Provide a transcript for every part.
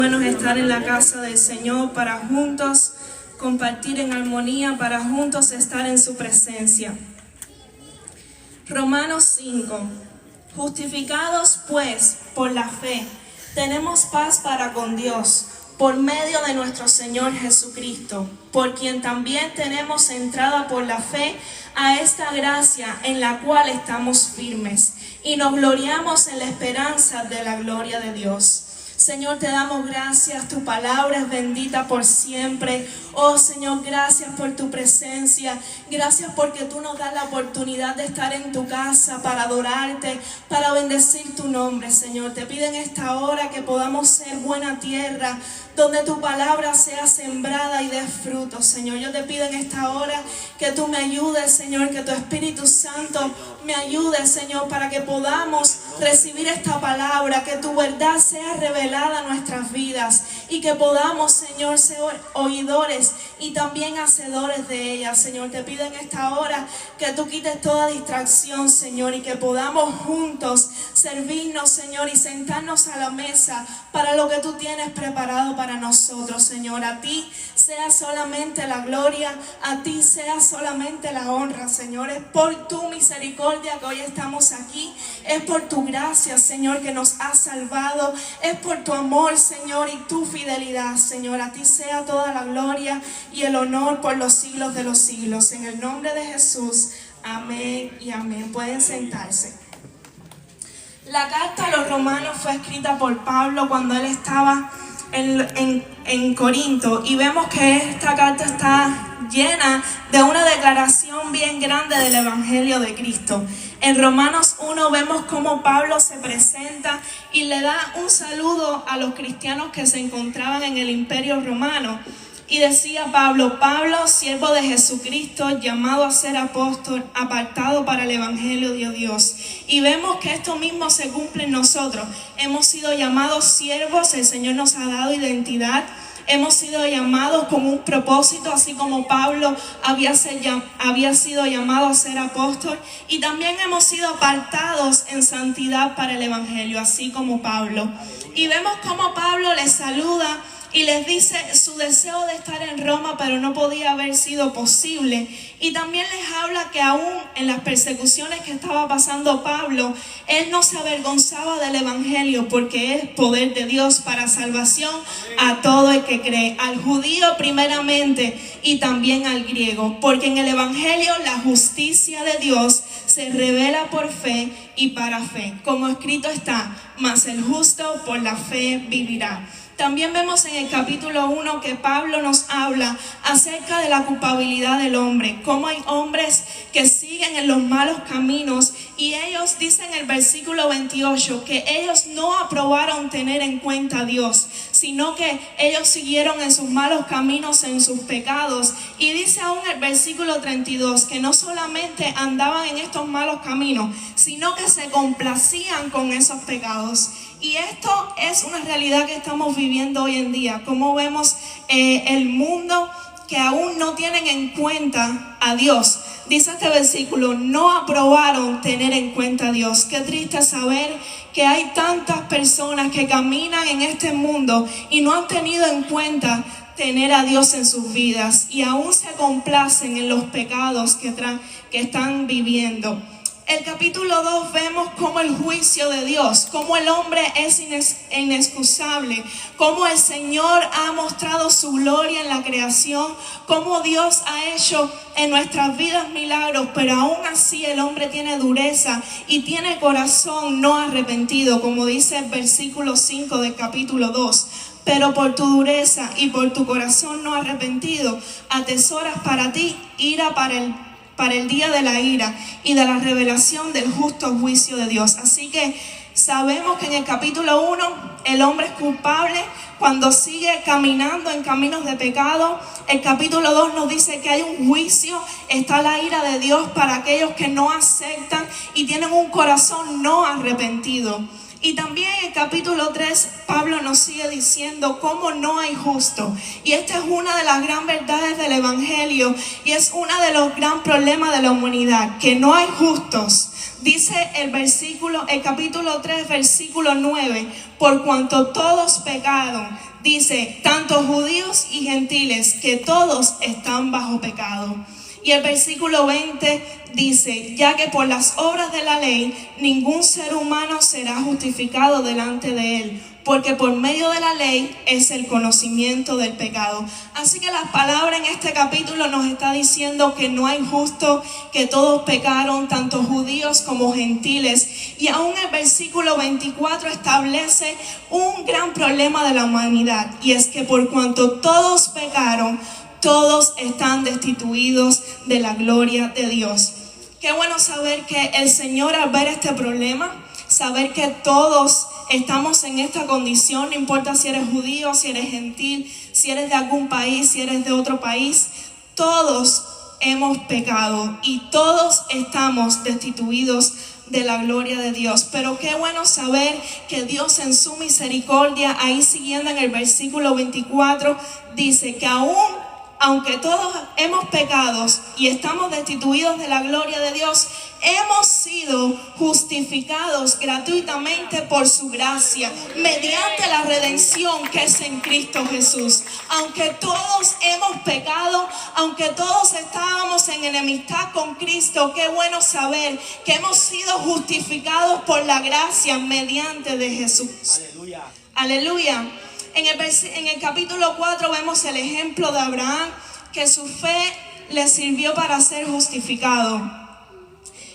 Bueno, estar en la casa del Señor para juntos compartir en armonía, para juntos estar en su presencia. Romanos 5. Justificados pues por la fe, tenemos paz para con Dios, por medio de nuestro Señor Jesucristo, por quien también tenemos entrada por la fe a esta gracia en la cual estamos firmes y nos gloriamos en la esperanza de la gloria de Dios. Señor, te damos gracias, tu palabra es bendita por siempre. Oh Señor, gracias por tu presencia, gracias porque tú nos das la oportunidad de estar en tu casa para adorarte, para bendecir tu nombre, Señor. Te pido en esta hora que podamos ser buena tierra, donde tu palabra sea sembrada y dé fruto, Señor. Yo te pido en esta hora que tú me ayudes, Señor, que tu Espíritu Santo me ayude, Señor, para que podamos recibir esta palabra, que tu verdad sea revelada a nuestras vidas y que podamos, Señor, ser oidores y también hacedores de ella, Señor. Te pido en esta hora que tú quites toda distracción, Señor, y que podamos juntos servirnos, Señor, y sentarnos a la mesa para lo que tú tienes preparado para nosotros, Señor. A ti sea solamente la gloria, a ti sea solamente la honra, Señor. Es por tu misericordia que hoy estamos aquí, es por tu gracia, Señor, que nos has salvado, es por tu amor, Señor, y tu fidelidad, Señor. A ti sea toda la gloria y el honor por los siglos de los siglos. En el nombre de Jesús, amén y amén. Pueden sentarse. La carta a los romanos fue escrita por Pablo cuando él estaba en Corinto, y vemos que esta carta está llena de una declaración bien grande del Evangelio de Cristo. En Romanos 1 vemos cómo Pablo se presenta y le da un saludo a los cristianos que se encontraban en el Imperio Romano. Y decía Pablo, siervo de Jesucristo, llamado a ser apóstol, apartado para el Evangelio de Dios. Y vemos que esto mismo se cumple en nosotros. Hemos sido llamados siervos, el Señor nos ha dado identidad. Hemos sido llamados con un propósito, así como Pablo había sido llamado a ser apóstol. Y también hemos sido apartados en santidad para el Evangelio, así como Pablo. Y vemos cómo Pablo les saluda y les dice su deseo de estar en Roma, pero no podía haber sido posible. Y también les habla que aún en las persecuciones que estaba pasando Pablo, él no se avergonzaba del Evangelio, porque es poder de Dios para salvación a todo el que cree, al judío primeramente y también al griego, porque en el Evangelio la justicia de Dios se revela por fe y para fe, como escrito está, mas el justo por la fe vivirá. También vemos en el capítulo 1 que Pablo nos habla acerca de la culpabilidad del hombre, cómo hay hombres que siguen en los malos caminos, y ellos dicen en el versículo 28 que ellos no aprobaron tener en cuenta a Dios, sino que ellos siguieron en sus malos caminos, en sus pecados. Y dice aún el versículo 32 que no solamente andaban en estos malos caminos, sino que se complacían con esos pecados. Y esto es una realidad que estamos viviendo hoy en día. Como vemos el mundo que aún no tienen en cuenta a Dios. Dice este versículo, no aprobaron tener en cuenta a Dios. Qué triste saber que hay tantas personas que caminan en este mundo y no han tenido en cuenta tener a Dios en sus vidas, y aún se complacen en los pecados que están viviendo. El capítulo 2 vemos cómo el juicio de Dios, cómo el hombre es inexcusable, cómo el Señor ha mostrado su gloria en la creación, cómo Dios ha hecho en nuestras vidas milagros, pero aún así el hombre tiene dureza y tiene corazón no arrepentido, como dice el versículo 5 del capítulo 2. Pero por tu dureza y por tu corazón no arrepentido, atesoras para ti ira para el día de la ira y de la revelación del justo juicio de Dios. Así que sabemos que en el capítulo 1 el hombre es culpable cuando sigue caminando en caminos de pecado. El capítulo 2 nos dice que hay un juicio, está la ira de Dios para aquellos que no aceptan y tienen un corazón no arrepentido. Y también en el capítulo 3, Pablo nos sigue diciendo cómo no hay justo. Y esta es una de las gran verdades del Evangelio y es uno de los gran problemas de la humanidad, que no hay justos. Dice el capítulo 3, versículo 9, por cuanto todos pecaron, dice, tanto judíos y gentiles, que todos están bajo pecado. Y el versículo 20 dice, ya que por las obras de la ley ningún ser humano será justificado delante de él, porque por medio de la ley es el conocimiento del pecado. Así que la palabra en este capítulo nos está diciendo que no hay justo, que todos pecaron, tanto judíos como gentiles. Y aún el versículo 24 establece un gran problema de la humanidad, y es que por cuanto todos pecaron, todos están destituidos de la gloria de Dios. Qué bueno saber que el Señor, al ver este problema, saber que todos estamos en esta condición, no importa si eres judío, si eres gentil, si eres de algún país, si eres de otro país, todos hemos pecado y todos estamos destituidos de la gloria de Dios. Pero qué bueno saber que Dios en su misericordia, ahí siguiendo en el versículo 24, dice que aunque todos hemos pecado y estamos destituidos de la gloria de Dios, hemos sido justificados gratuitamente por su gracia, mediante la redención que es en Cristo Jesús. Aunque todos hemos pecado, aunque todos estábamos en enemistad con Cristo, qué bueno saber que hemos sido justificados por la gracia mediante de Jesús. Aleluya. Aleluya. En el capítulo 4 vemos el ejemplo de Abraham, que su fe le sirvió para ser justificado.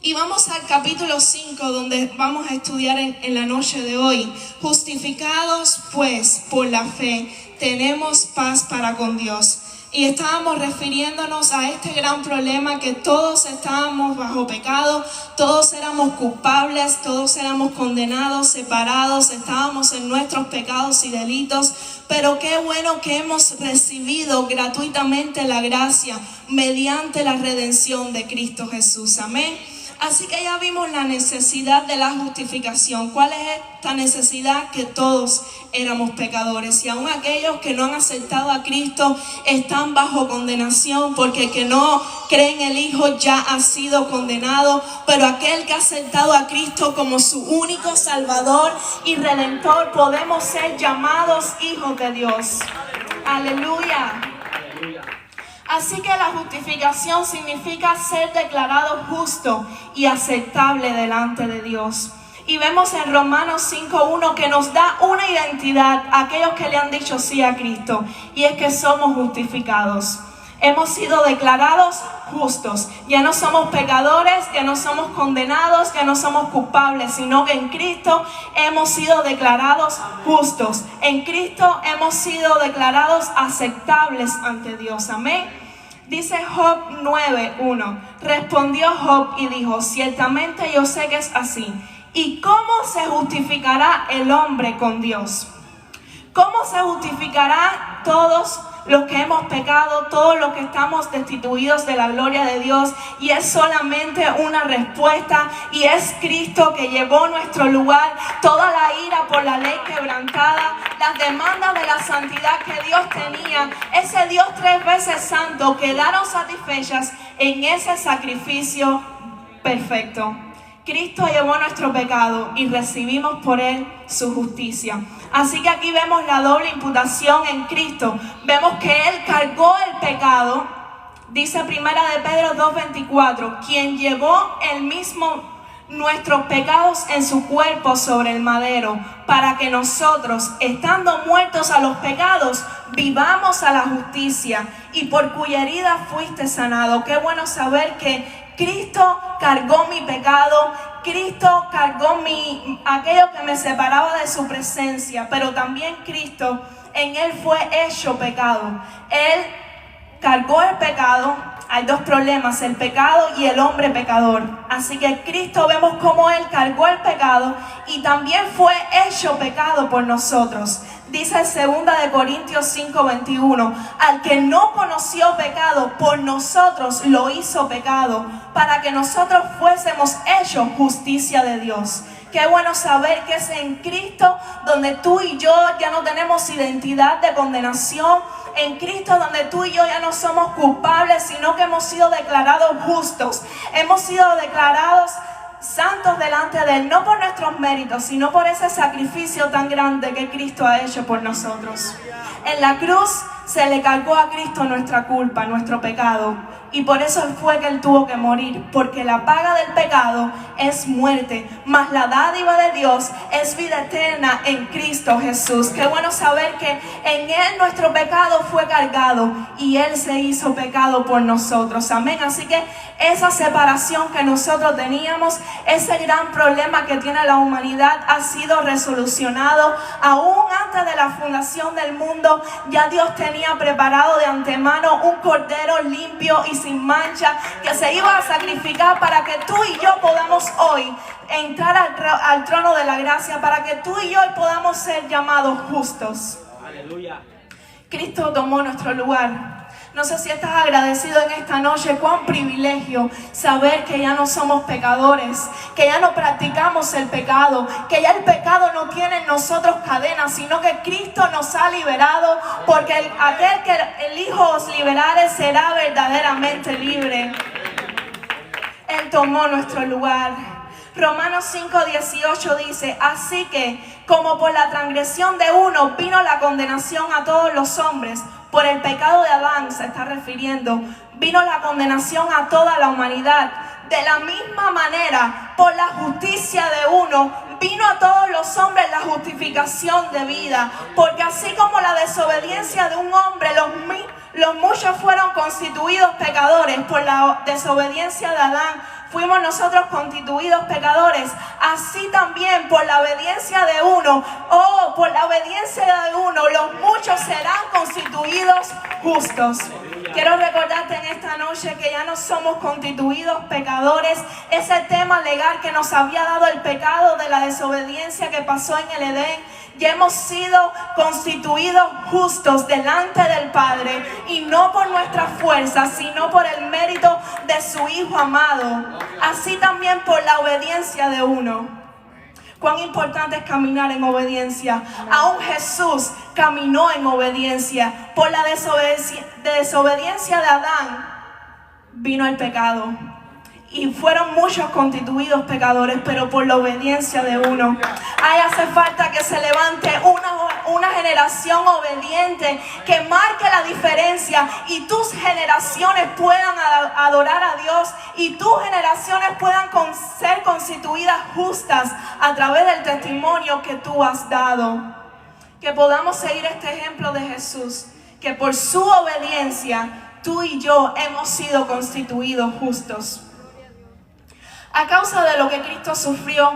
Y vamos al capítulo 5, donde vamos a estudiar en la noche de hoy. Justificados pues por la fe, tenemos paz para con Dios. Y estábamos refiriéndonos a este gran problema, que todos estábamos bajo pecado, todos éramos culpables, todos éramos condenados, separados, estábamos en nuestros pecados y delitos. Pero qué bueno que hemos recibido gratuitamente la gracia mediante la redención de Cristo Jesús. Amén. Así que ya vimos la necesidad de la justificación. ¿Cuál es esta necesidad? Que todos éramos pecadores, y aún aquellos que no han aceptado a Cristo están bajo condenación, porque el que no cree en el Hijo ya ha sido condenado. Pero aquel que ha aceptado a Cristo como su único Salvador y Redentor, podemos ser llamados hijos de Dios. Aleluya. Así que la justificación significa ser declarado justo y aceptable delante de Dios. Y vemos en Romanos 5:1 que nos da una identidad a aquellos que le han dicho sí a Cristo, y es que somos justificados. Hemos sido declarados justos. Ya no somos pecadores, ya no somos condenados, ya no somos culpables, sino que en Cristo hemos sido declarados justos. En Cristo hemos sido declarados aceptables ante Dios. Amén. Dice Job 9:1. Respondió Job y dijo: ciertamente yo sé que es así. ¿Y cómo se justificará el hombre con Dios? ¿Cómo se justificará todos los que hemos pecado, todos los que estamos destituidos de la gloria de Dios? Y es solamente una respuesta, y es Cristo, que llevó nuestro lugar, toda la ira por la ley quebrantada, las demandas de la santidad que Dios tenía. Ese Dios 3 veces santo quedaron satisfechas en ese sacrificio perfecto. Cristo llevó nuestro pecado y recibimos por él su justicia. Así que aquí vemos la doble imputación en Cristo. Vemos que él cargó el pecado. Dice Primera de Pedro 2:24, quien llevó él mismo nuestros pecados en su cuerpo sobre el madero, para que nosotros, estando muertos a los pecados, vivamos a la justicia, y por cuya herida fuiste sanado. Qué bueno saber que Cristo cargó mi pecado, Cristo cargó aquello que me separaba de su presencia, pero también Cristo, en él fue hecho pecado. Él cargó el pecado. Hay dos problemas: el pecado y el hombre pecador. Así que Cristo, vemos cómo él cargó el pecado y también fue hecho pecado por nosotros. Dice 2 de Corintios 5:21, al que no conoció pecado, por nosotros lo hizo pecado, para que nosotros fuésemos hechos justicia de Dios. Qué bueno saber que es en Cristo donde tú y yo ya no tenemos identidad de condenación. En Cristo donde tú y yo ya no somos culpables, sino que hemos sido declarados justos. Hemos sido declarados santos delante de Él, no por nuestros méritos, sino por ese sacrificio tan grande que Cristo ha hecho por nosotros. En la cruz se le cargó a Cristo nuestra culpa, nuestro pecado. Y por eso fue que Él tuvo que morir, porque la paga del pecado es muerte, mas la dádiva de Dios es vida eterna en Cristo Jesús. Qué bueno saber que en Él nuestro pecado fue cargado y Él se hizo pecado por nosotros. Amén. Así que esa separación que nosotros teníamos, ese gran problema que tiene la humanidad ha sido resolucionado. Aún antes de la fundación del mundo, ya Dios tenía preparado de antemano un cordero limpio y sin mancha que se iba a sacrificar para que tú y yo podamos hoy entrar al trono de la gracia, para que tú y yo podamos ser llamados justos. Aleluya. Cristo tomó nuestro lugar. No sé si estás agradecido en esta noche. Cuán privilegio saber que ya no somos pecadores, que ya no practicamos el pecado, que ya el pecado no tiene en nosotros cadenas, sino que Cristo nos ha liberado, porque aquel que el Hijo os liberare será verdaderamente libre. Él tomó nuestro lugar. Romanos 5:18 dice: así que como por la transgresión de uno vino la condenación a todos los hombres, por el pecado de Adán se está refiriendo, vino la condenación a toda la humanidad. De la misma manera, por la justicia de uno, vino a todos los hombres la justificación de vida. Porque así como la desobediencia de un hombre, los muchos fueron constituidos pecadores. Por la desobediencia de Adán fuimos nosotros constituidos pecadores. Así también por la obediencia de uno, por la obediencia de uno, los muchos serán constituidos justos. Quiero recordarte en esta noche que ya no somos constituidos pecadores. Ese tema legal que nos había dado el pecado de la desobediencia que pasó en el Edén, ya hemos sido constituidos justos delante del Padre, y no por nuestra fuerza, sino por el mérito de su Hijo amado. Así también por la obediencia de uno. Cuán importante es caminar en obediencia. Aún Jesús caminó en obediencia. Por la desobediencia de Adán vino el pecado. Y fueron muchos constituidos pecadores, pero por la obediencia de uno. Hace falta que se levante una generación obediente que marque la diferencia, y tus generaciones puedan adorar a Dios, y tus generaciones puedan ser constituidas justas a través del testimonio que tú has dado. Que podamos seguir este ejemplo de Jesús, que por su obediencia tú y yo hemos sido constituidos justos. A causa de lo que Cristo sufrió,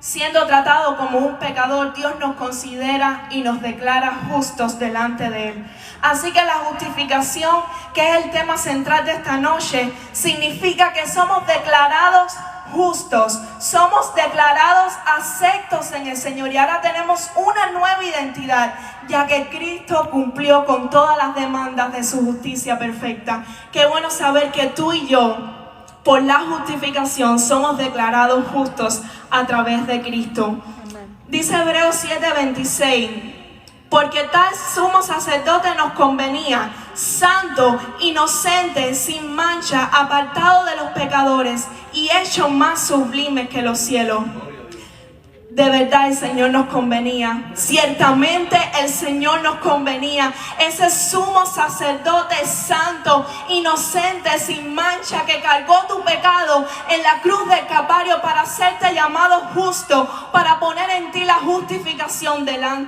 siendo tratado como un pecador, Dios nos considera y nos declara justos delante de Él. Así que la justificación, que es el tema central de esta noche, significa que somos declarados justos, somos declarados aceptos en el Señor, y ahora tenemos una nueva identidad, ya que Cristo cumplió con todas las demandas de su justicia perfecta. Qué bueno saber que tú y yo, por la justificación, somos declarados justos a través de Cristo. Dice Hebreos 7:26: porque tal sumo sacerdote nos convenía, santo, inocente, sin mancha, apartado de los pecadores y hecho más sublime que los cielos. De verdad el Señor nos convenía. Ciertamente el Señor nos convenía. Ese sumo sacerdote santo, inocente, sin mancha, que cargó tu pecado en la cruz del Calvario para hacerte llamado justo, para poner en ti la justificación delante